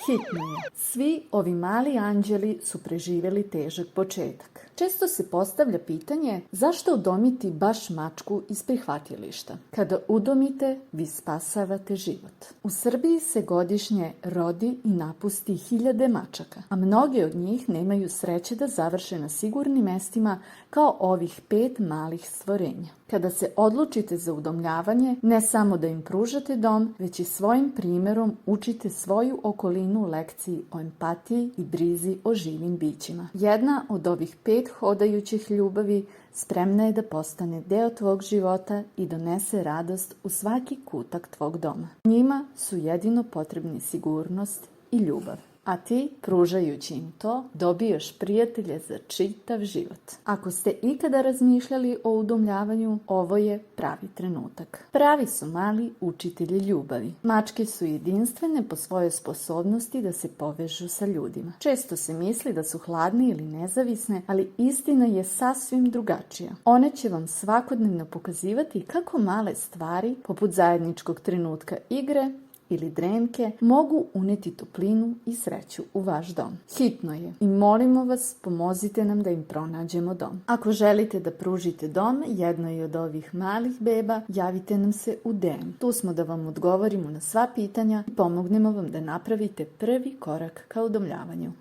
Hitno je. Svi ovi mali anđeli su preživjeli težak početak. Često se postavlja pitanje zašto udomiti baš mačku iz prihvatilišta. Kada udomite, vi spasavate život. U Srbiji se godišnje rodi i napusti 1000 mačaka, a mnoge od njih nemaju sreće da završe na sigurnim mestima kao ovih 5 malih stvorenja. Kada se odlučite za udomljavanje, ne samo da im pružate dom, već i svojim primjerom učite svoju okolinu u lekciji o empatiji i brizi o živim bićima. Jedna od ovih 5 hodajućih ljubavi spremna je da postane deo tvog života i donese radost u svaki kutak tvog doma. Njima su jedino potrebni sigurnost i ljubav. A ti, pružajući im to, dobijaš prijatelje za čitav život. Ako ste ikada razmišljali o udomljavanju, ovo je pravi trenutak. Pravi su mali učitelji ljubavi. Mačke su jedinstvene po svojoj sposobnosti da se povežu sa ljudima. Često se misli da su hladne ili nezavisne, ali istina je sasvim drugačija. One će vam svakodnevno pokazivati kako male stvari, poput zajedničkog trenutka igre, ili drenke, mogu uneti toplinu i sreću u vaš dom. Hitno je i molimo vas, pomozite nam da im pronađemo dom. Ako želite da pružite dom jednoj od ovih malih beba, javite nam se u DM. Tu smo da vam odgovorimo na sva pitanja i pomognemo vam da napravite prvi korak ka udomljavanju.